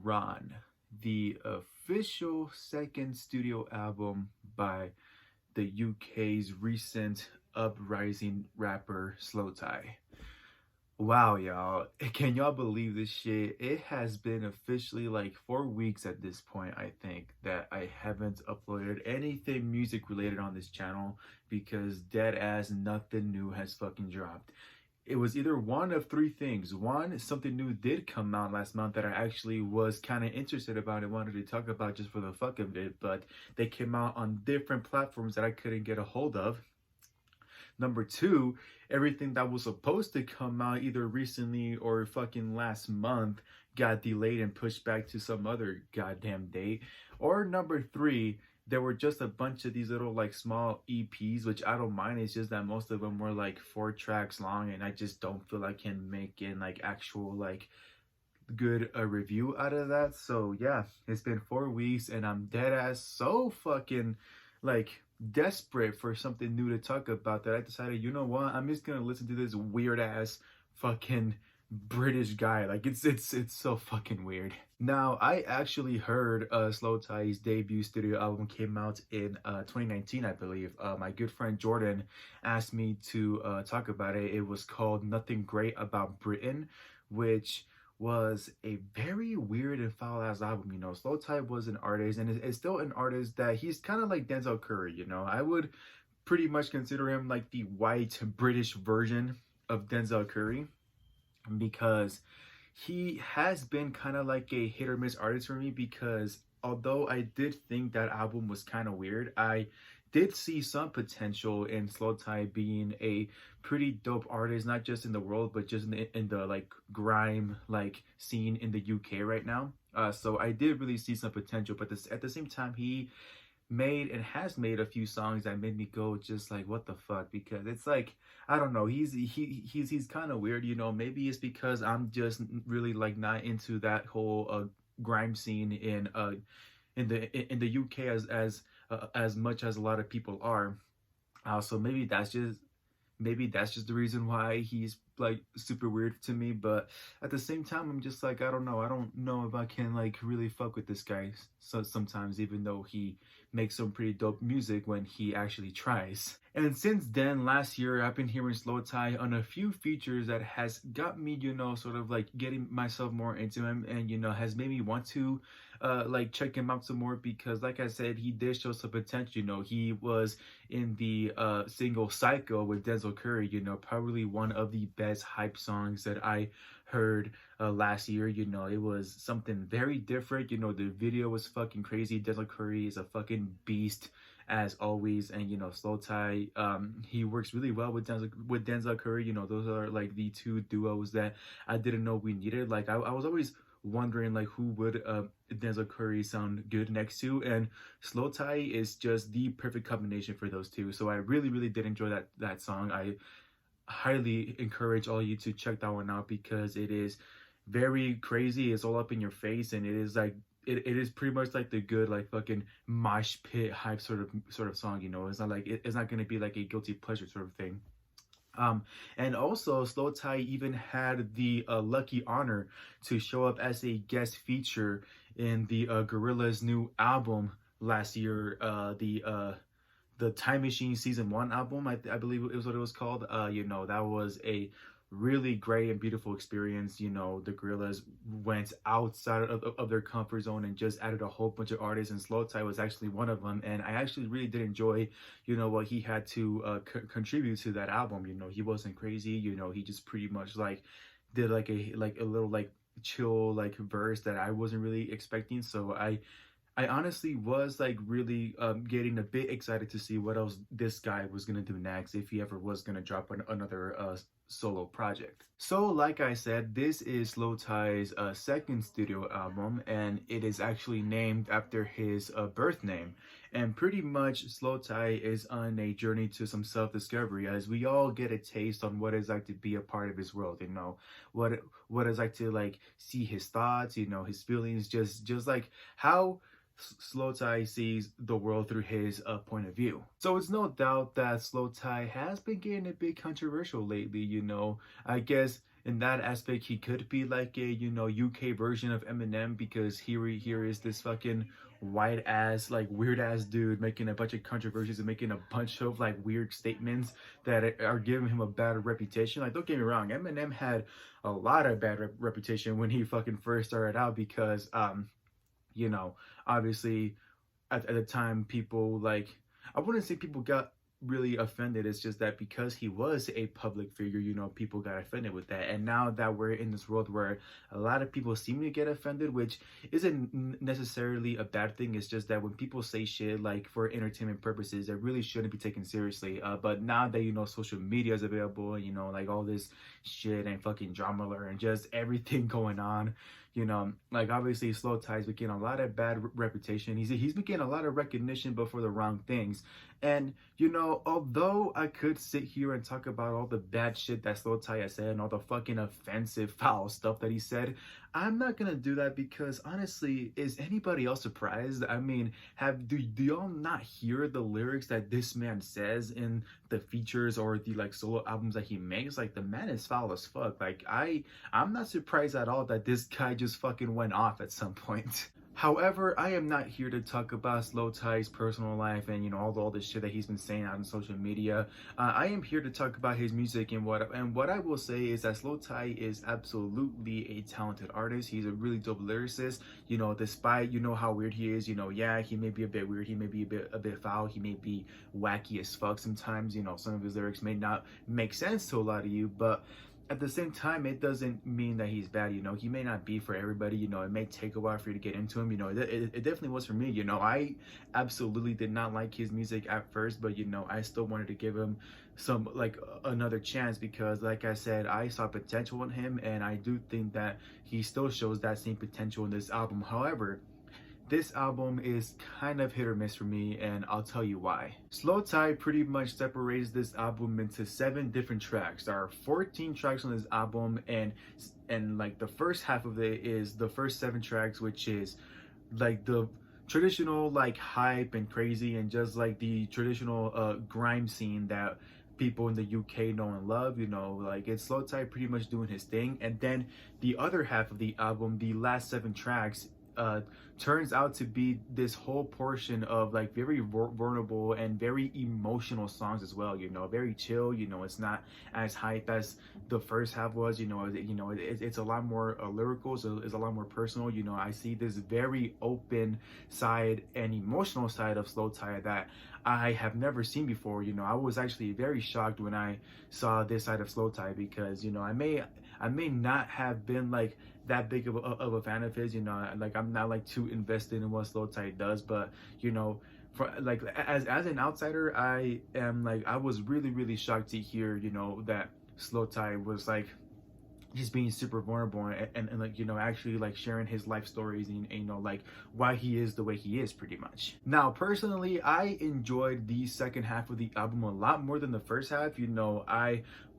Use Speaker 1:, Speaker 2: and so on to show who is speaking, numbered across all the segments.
Speaker 1: TYRON, the official second studio album by the UK's recent uprising rapper slowthai. Wow, y'all. Can y'all believe this shit? It has been officially like 4 weeks at this point, I think, that I haven't uploaded anything music related on this channel because dead ass nothing new has fucking dropped. It was either one of three things. One, something new did come out last month that I actually was kind of interested about and wanted to talk about just for the fuck of it, but they came out on different platforms that I couldn't get a hold of. Number two, everything that was supposed to come out either recently or fucking last month got delayed and pushed back to some other goddamn date. Or number three, there were just a bunch of these little like small EPs, which I don't mind. It's just that most of them were like 4 tracks long, and I just don't feel I can make in like actual like good review out of that. So yeah, it's been 4 weeks and I'm dead ass so fucking like desperate for something new to talk about that I decided, you know what, I'm just gonna listen to this weird ass fucking British guy. Like it's so fucking weird. Now I actually heard slowthai's debut studio album came out in 2019, I believe. My good friend Jordan asked me to talk about it. It was called Nothing Great About Britain, which was a very weird and foul ass album. You know, slowthai was an artist and is still an artist that he's kind of like Denzel Curry. You know, I would pretty much consider him like the white British version of Denzel Curry, because he has been kind of like a hit or miss artist for me, because although I did think that album was kind of weird, I did see some potential in slowthai being a pretty dope artist, not just in the world but just in the like grime like scene in the UK right now. So I did really see some potential, but at the same time, he made and has made a few songs that made me go just like, what the fuck? Because it's like, I don't know, he's kind of weird, you know. Maybe it's because I'm just really like not into that whole grime scene in the UK as much as a lot of people are. So maybe that's just the reason why he's like super weird to me. But at the same time, I'm just like, I don't know if I can like really fuck with this guy. So sometimes, even though he makes some pretty dope music when he actually tries. And since then, last year, I've been hearing slowthai on a few features that has got me, you know, sort of like getting myself more into him, and you know, has made me want to like check him out some more, because like I said, he did show some potential. You know, he was in the single Psycho with Denzel Curry, you know, probably one of the best hype songs that I heard last year. You know, it was something very different. You know, the video was fucking crazy. Denzel Curry is a fucking beast as always, and you know, slowthai, he works really well with Denzel Curry. You know, those are like the two duos that I didn't know we needed. Like I was always wondering like who would Denzel Curry sound good next to, and slowthai is just the perfect combination for those two. So I really did enjoy that song. I highly encourage all you to check that one out, because it is very crazy. It's all up in your face, and it is like it is pretty much like the good like fucking mosh pit hype sort of song. You know, it's not like it's not going to be like a guilty pleasure sort of thing. And also, slowthai even had the lucky honor to show up as a guest feature in the Gorillaz' new album last year, the Time Machine Season 1 album, I believe it was what it was called. You know, that was a really great and beautiful experience. You know, the Gorillaz went outside of their comfort zone and just added a whole bunch of artists, and slowthai was actually one of them. And I actually really did enjoy, you know, what he had to contribute to that album. You know, he wasn't crazy. You know, he just pretty much like did like a little like chill like verse that I wasn't really expecting. So I honestly was like really getting a bit excited to see what else this guy was gonna do next, if he ever was gonna drop another solo project. So like I said, this is slowthai's second studio album, and it is actually named after his birth name. And pretty much slowthai is on a journey to some self-discovery, as we all get a taste on what it's like to be a part of his world. You know, what it's like to like see his thoughts, you know, his feelings, just like how slowthai sees the world through his point of view. So it's no doubt that slowthai has been getting a bit controversial lately. I guess in that aspect he could be like a UK version of Eminem, because here is this fucking white ass, like weird ass dude making a bunch of controversies and making a bunch of like weird statements that are giving him a bad reputation. Like, don't get me wrong, Eminem had a lot of bad reputation when he fucking first started out, because you know, obviously at the time, people like, I wouldn't say people got really offended. It's just that because he was a public figure, people got offended with that. And now that we're in this world where a lot of people seem to get offended, which isn't necessarily a bad thing. It's just that when people say shit like for entertainment purposes, it really shouldn't be taken seriously. But now that social media is available, and like all this shit and fucking drama alert and just everything going on, like obviously slowthai's been getting a lot of bad reputation. He's been getting a lot of recognition, but for the wrong things. And although I could sit here and talk about all the bad shit that slowthai has said and all the fucking offensive, foul stuff that he said, I'm not gonna do that, because honestly, is anybody else surprised? I mean, do y'all not hear the lyrics that this man says in the features or the like solo albums that he makes? Like, the man is foul as fuck. Like, I'm not surprised at all that this guy just fucking went off at some point. However, I am not here to talk about slowthai's personal life and all the shit that he's been saying out on social media. I am here to talk about his music, and what I will say is that slowthai is absolutely a talented artist. He's a really dope lyricist. Despite how weird he is, yeah, he may be a bit weird, he may be a bit foul, he may be wacky as fuck sometimes. Some of his lyrics may not make sense to a lot of you, but at the same time, it doesn't mean that he's bad. He may not be for everybody. It may take a while for you to get into him. It definitely was for me. I absolutely did not like his music at first, but I still wanted to give him some like another chance, because like I said, I saw potential in him, and I do think that he still shows that same potential in this album. However, this album is kind of hit or miss for me, and I'll tell you why. slowthai pretty much separates this album into 7 different tracks. There are 14 tracks on this album, and like the first half of it is the first 7 tracks, which is like the traditional like hype and crazy, and just like the traditional grime scene that people in the UK know and love. Like, it's slowthai pretty much doing his thing. And then the other half of the album, the last 7 tracks, turns out to be this whole portion of like very vulnerable and very emotional songs as well. Very chill. It's not as hype as the first half was. It's a lot more lyrical, so it's a lot more personal. I see this very open side and emotional side of slowthai that I have never seen before. I was actually very shocked when I saw this side of slowthai, because I may not have been like that big of a fan of his. Like, I'm not like too invested in what slowthai does, but for like as an outsider, I am like, I was really shocked to hear that slowthai was like just being super vulnerable and like actually like sharing his life stories, and like why he is the way he is, pretty much. Now, personally, I enjoyed the second half of the album a lot more than the first half.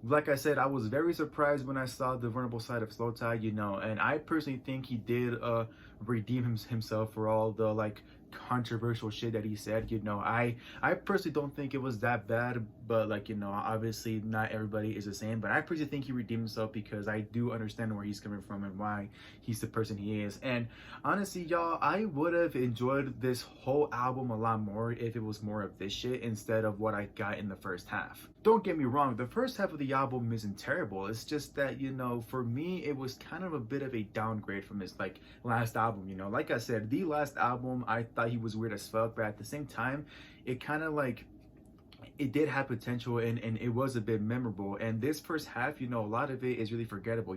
Speaker 1: Like I said, I was very surprised when I saw the vulnerable side of slowthai, and I personally think he did redeem himself for all the like controversial shit that he said. I personally don't think it was that bad, but like obviously not everybody is the same, but I personally think he redeemed himself, because I do understand where he's coming from and why he's the person he is. And honestly, y'all, I would have enjoyed this whole album a lot more if it was more of this shit instead of what I got in the first half. Don't get me wrong, the first half of the album isn't terrible. It's just that for me, it was kind of a bit of a downgrade from his like last album. Like I said, the last album, I thought he was weird as fuck, but at the same time, it kind of like, it did have potential, and it was a bit memorable. And this first half, a lot of it is really forgettable.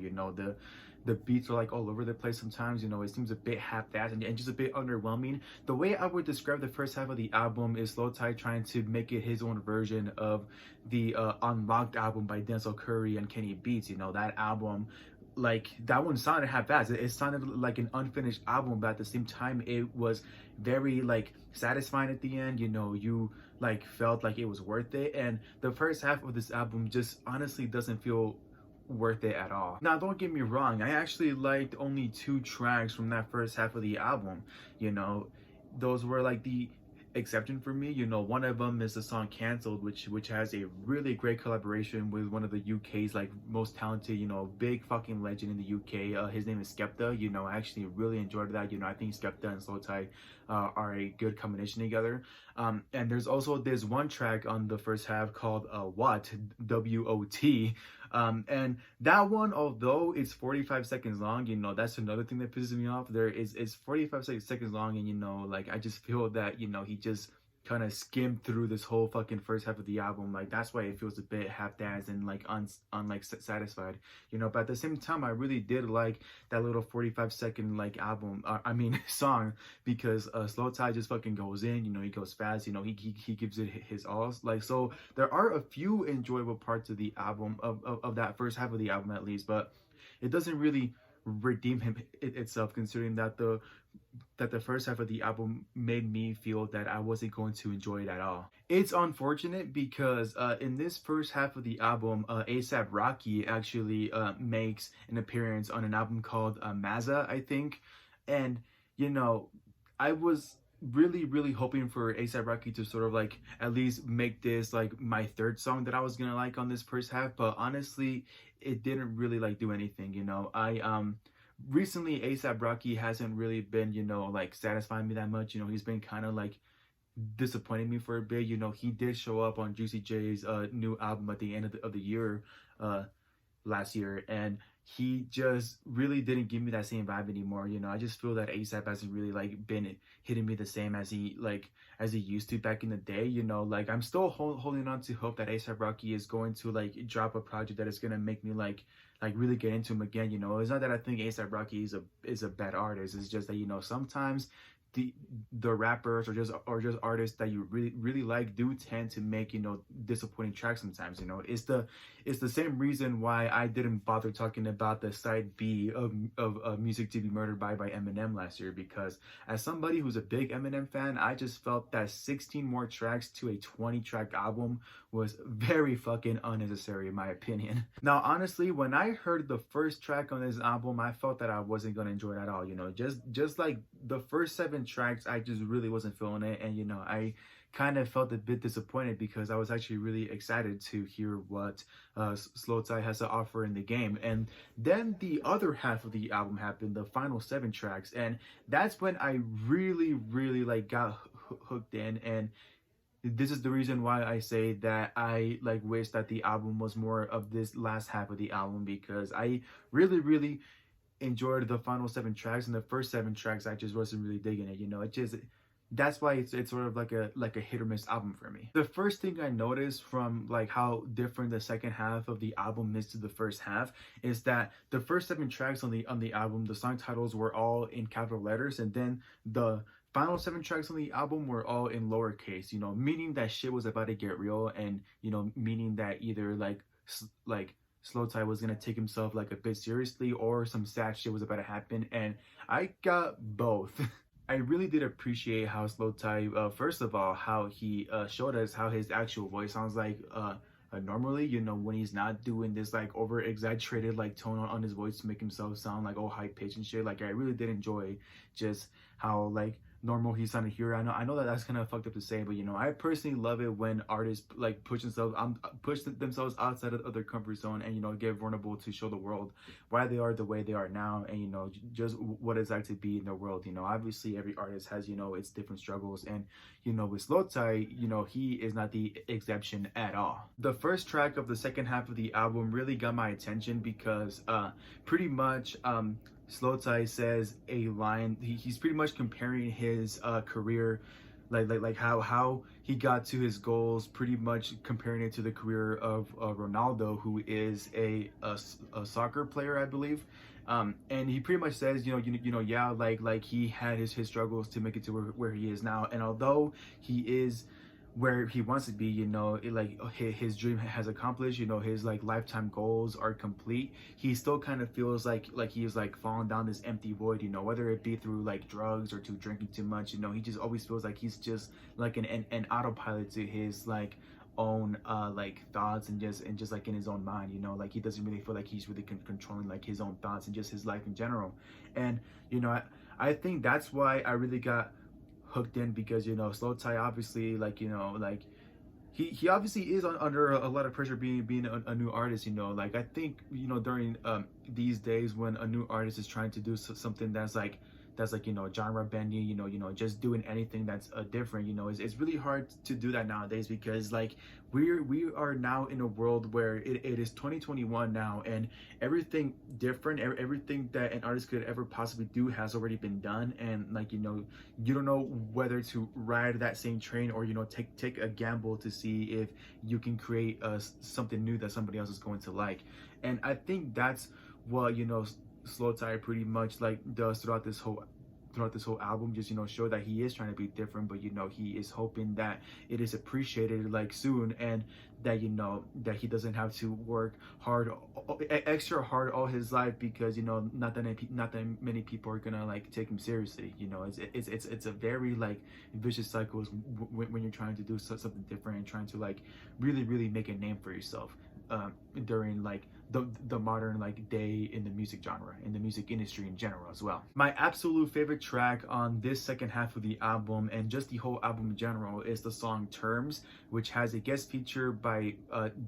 Speaker 1: The beats are like all over the place sometimes. It seems a bit half-assed and just a bit underwhelming. The way I would describe the first half of the album is slowthai trying to make it his own version of the Unlocked album by Denzel Curry and Kenny Beats. That album, like, that one sounded half-assed. It sounded like an unfinished album, but at the same time, it was very like satisfying at the end. You like felt like it was worth it. And the first half of this album just honestly doesn't feel worth it at all. Now, don't get me wrong, I actually liked only 2 tracks from that first half of the album. those were like the exception for me. You know, one of them is the song Cancelled, which has a really great collaboration with one of the UK's like most talented, you know, big fucking legend in the UK. His name is Skepta. You know, I actually really enjoyed that. You know, I think Skepta and slowthai are a good combination together. And there's also this one track on the first half called What, WOT. And that one, although it's 45 seconds long, you know, that's another thing that pisses me off. It's 45 seconds long, and you know, like I just feel that, you know, he just kind of skimmed through this whole fucking first half of the album. Like that's why it feels a bit half-assed and like satisfied, you know. But at the same time, I really did like that little 45-second like album, I mean song, because slowthai just fucking goes in, you know, he goes fast, you know, he gives it his all. Like, so there are a few enjoyable parts of the album, of that first half of the album at least, but it doesn't really redeem itself, considering that the first half of the album made me feel that I wasn't going to enjoy it at all. It's unfortunate because in this first half of the album, ASAP Rocky actually makes an appearance on an album called Mazza, I think. And, you know, I was really hoping for ASAP Rocky to sort of like at least make this like my third song that I was gonna like on this first half, but honestly, it didn't really like do anything, you know. Recently ASAP Rocky hasn't really been, you know, like satisfying me that much. You know, he's been kind of like disappointing me for a bit. You know, he did show up on Juicy J's new album at the end of the year last year, and he just really didn't give me that same vibe anymore. You know, I just feel that ASAP hasn't really like been hitting me the same as he used to back in the day. You know, like I'm still holding on to hope that ASAP Rocky is going to like drop a project that is gonna make me like really get into him again. You know, it's not that I think ASAP Rocky is a bad artist. It's just that, you know, sometimes the rappers or just artists that you really like do tend to make, you know, disappointing tracks sometimes. You know, it's the same reason why I didn't bother talking about the side B of Music to Be Murdered by Eminem last year, because as somebody who's a big Eminem fan, I just felt that 16 more tracks to a 20-track album was very fucking unnecessary in my opinion. Now honestly, when I heard the first track on this album, I felt that I wasn't gonna enjoy it at all. You know, just like the first 7 tracks, I just really wasn't feeling it, and you know, I kind of felt a bit disappointed because I was actually really excited to hear what slowthai has to offer in the game. And then the other half of the album happened, the final 7 tracks, and that's when I really like got hooked in. And this is the reason why I say that I like wish that the album was more of this last half of the album, because I really enjoyed the final 7 tracks, and the first 7 tracks I just wasn't really digging it. You know, it just, that's why it's sort of like a hit or miss album for me. The first thing I noticed from like how different the second half of the album is to the first half is that the first 7 tracks on the album, the song titles were all in capital letters, and then the final 7 tracks on the album were all in lowercase, you know, meaning that shit was about to get real, and, you know, meaning that either like slowthai was gonna take himself like a bit seriously, or some sad shit was about to happen, and I got both. I really did appreciate how slowthai, first of all, how he showed us how his actual voice sounds like normally, you know, when he's not doing this like over exaggerated like tone on his voice to make himself sound like all high pitched and shit. Like I really did enjoy just how like normal he sounded here. I know that that's kind of fucked up to say, but you know, I personally love it when artists like push themselves outside of their comfort zone, and you know, get vulnerable to show the world why they are the way they are now, and you know, just what it's like to be in the world. You know, obviously every artist has, you know, its different struggles, and you know, with slowthai, you know, he is not the exception at all. The first track of the second half of the album really got my attention because pretty much slowthai says a line. He's pretty much comparing his career, like how he got to his goals, pretty much comparing it to the career of Ronaldo, who is a soccer player, I believe. And he pretty much says, yeah, like he had his struggles to make it to where he is now, and although he is where he wants to be, you know, his dream has accomplished, you know, his like lifetime goals are complete, he still kind of feels like he's like falling down this empty void, you know, whether it be through like drugs or to drinking too much. You know, he just always feels like he's just like an autopilot to his like own like thoughts, and just like in his own mind, you know, like he doesn't really feel like he's really controlling like his own thoughts and just his life in general. And you know, I think that's why I really got hooked in because, you know, slowthai obviously, like, you know, like he obviously is under a lot of pressure being a new artist, you know. Like I think, you know, during these days when a new artist is trying to do something that's like, you know, genre bending, you know, just doing anything that's different, you know, it's really hard to do that nowadays because like we are now in a world where it is 2021 now, and everything different, everything that an artist could ever possibly do has already been done. And like, you know, you don't know whether to ride that same train or, you know, take a gamble to see if you can create something new that somebody else is going to like. And I think that's what, you know, slowthai pretty much like does throughout this whole album. Just, you know, show that he is trying to be different, but, you know, he is hoping that it is appreciated like soon, and that, you know, that he doesn't have to work hard, extra hard all his life, because, you know, not that many people are gonna like take him seriously. You know, it's a very like vicious cycle when you're trying to do something different and trying to like really make a name for yourself during like the modern like day in the music genre, in the music industry in general as well. My absolute favorite track on this second half of the album, and just the whole album in general, is the song Terms, which has a guest feature by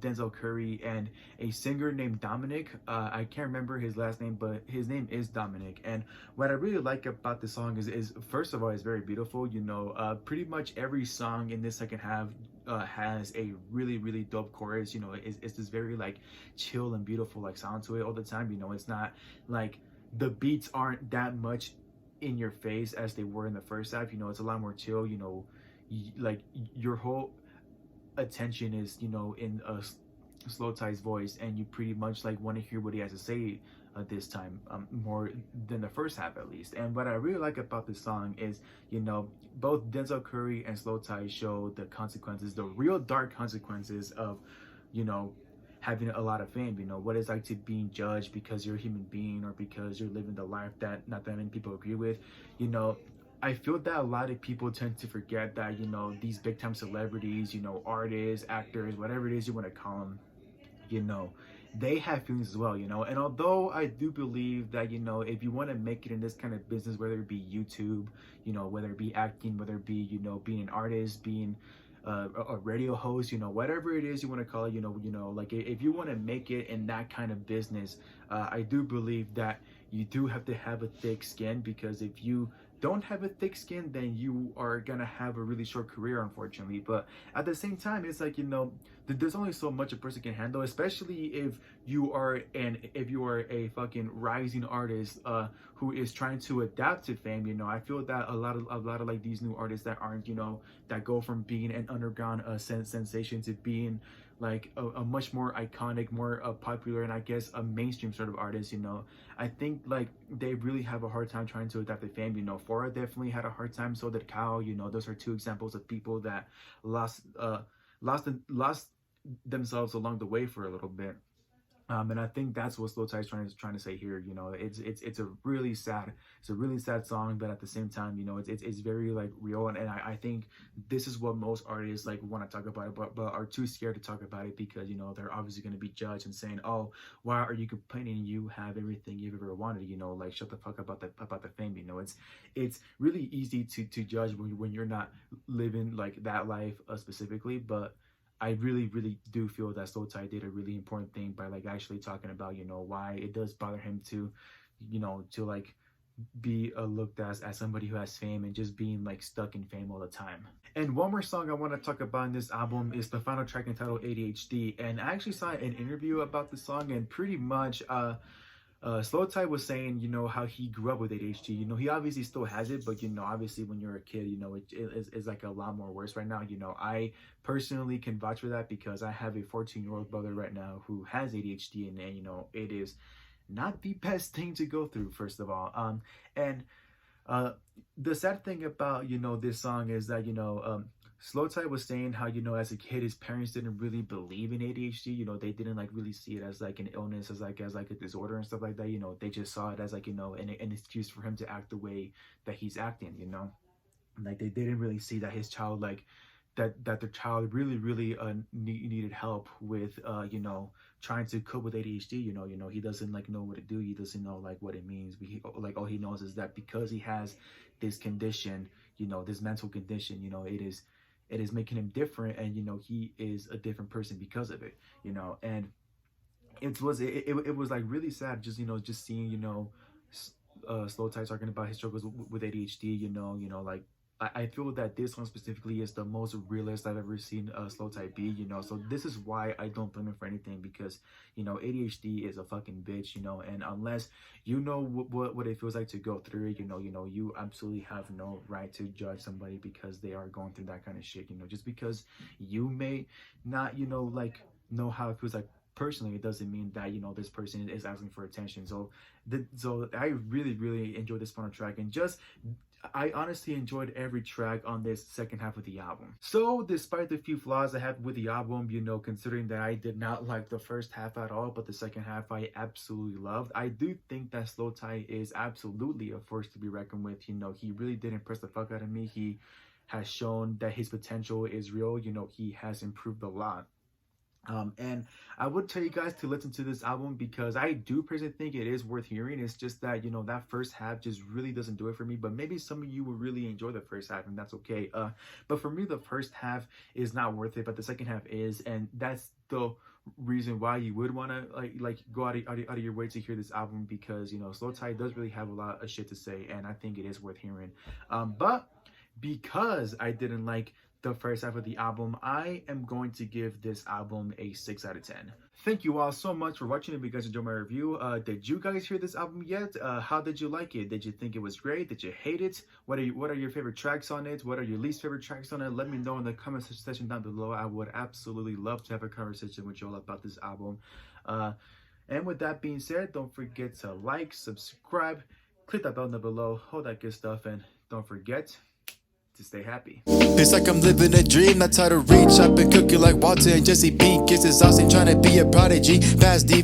Speaker 1: Denzel Curry and a singer named Dominic. I can't remember his last name, but his name is Dominic. And what I really like about the song is first of all, it's very beautiful. You know, pretty much every song in this second half has a really dope chorus. You know, it's this very like chill and beautiful like sound to it all the time. You know, it's not like the beats aren't that much in your face as they were in the first half. You know, it's a lot more chill. You know, like your whole attention is, you know, in slowthai's voice, and you pretty much like want to hear what he has to say this time, more than the first half at least. And what I really like about this song is, you know, both Denzel Curry and slowthai show the consequences, the real dark consequences of, you know, having a lot of fame. You know, what it's like to being judged because you're a human being, or because you're living the life that not that many people agree with. You know, I feel that a lot of people tend to forget that, you know, these big time celebrities, you know, artists, actors, whatever it is you want to call them, you know, they have feelings as well, you know. And although I do believe that, you know, if you want to make it in this kind of business, whether it be YouTube, you know, whether it be acting, whether it be, you know, being an artist, being a radio host, you know, whatever it is you want to call it, you know, like if you want to make it in that kind of business, I do believe that you do have to have a thick skin, because if you don't have a thick skin, then you are gonna have a really short career, unfortunately. But at the same time, it's like, you know, there's only so much a person can handle, especially if you are a fucking rising artist who is trying to adapt to fame. You know, I feel that a lot of like these new artists that aren't, you know, that go from being an underground sensation to being like a much more iconic, more popular, and I guess a mainstream sort of artist, you know, I think like they really have a hard time trying to adapt to fame. You know, Fora definitely had a hard time, so did Cal. You know, those are two examples of people that lost themselves along the way for a little bit. And I think that's what slowthai is trying to say here. You know, it's a really sad song, but at the same time, you know, it's very like real, and I think this is what most artists like want to talk about it, but are too scared to talk about it, because, you know, they're obviously going to be judged and saying, oh, why are you complaining? You have everything you've ever wanted. You know, like, shut the fuck up about the fame. You know, it's really easy to judge when you're not living like that life specifically, but I really do feel that slowthai did a really important thing by like actually talking about, you know, why it does bother him to, you know, to like be looked as somebody who has fame and just being like stuck in fame all the time. And one more song I want to talk about in this album is the final track entitled ADHD. And I actually saw an interview about the song, and pretty much slowthai was saying, you know, how he grew up with ADHD. You know, he obviously still has it, but, you know, obviously when you're a kid, you know, it's like a lot more worse right now. You know, I personally can vouch for that, because I have a 14-year-old brother right now who has ADHD, and you know, it is not the best thing to go through, first of all. And the sad thing about, you know, this song is that, you know, slowthai was saying how, you know, as a kid, his parents didn't really believe in ADHD. You know, they didn't like really see it as like an illness, as like a disorder and stuff like that. You know, they just saw it as like, you know, an excuse for him to act the way that he's acting. You know, like they didn't really see that his child like that their child really needed help with you know, trying to cope with ADHD. You know, he doesn't like know what to do. He doesn't know like what it means. Like all he knows is that because he has this condition, you know, this mental condition, you know, it is making him different, and you know, he is a different person because of it, you know. And it was like really sad, just, you know, just seeing, you know, slowthai talking about his struggles with ADHD, you know, like I feel that this one specifically is the most realist I've ever seen slowthai be, you know. So this is why I don't blame him for anything, because, you know, ADHD is a fucking bitch, you know. And unless you know what it feels like to go through it, you know, you absolutely have no right to judge somebody because they are going through that kind of shit, you know. Just because you may not, you know, like know how it feels like personally, it doesn't mean that, you know, this person is asking for attention. So I really enjoyed this final track, and just I honestly enjoyed every track on this second half of the album. So despite the few flaws I had with the album, you know, considering that I did not like the first half at all, but the second half I absolutely loved, I do think that slowthai is absolutely a force to be reckoned with. You know, he really did impress the fuck out of me. He has shown that his potential is real. You know, he has improved a lot. And I would tell you guys to listen to this album because I do personally think it is worth hearing. It's just that, you know, that first half just really doesn't do it for me, but maybe some of you will really enjoy the first half, and that's okay. But for me, the first half is not worth it, but the second half is, and that's the reason why you would want to like go out of your way to hear this album, because, you know, slowthai does really have a lot of shit to say, and I think it is worth hearing. But because I didn't like the first half of the album, I am going to give this album a 6 out of 10. Thank you all so much for watching. If you guys enjoyed my review, did you guys hear this album yet? How did you like it? Did you think it was great? Did you hate it? What are your favorite tracks on it? What are your least favorite tracks on it? Let me know in the comment section down below. I would absolutely love to have a conversation with you all about this album. And with that being said, don't forget to like, subscribe, click that bell down below, all that good stuff, and don't forget to stay happy.
Speaker 2: It's like I'm living a dream, that's how to reach. I've been cooking like Walter and Jesse P. Kisses, I ain't trying to be a prodigy. Fast deep.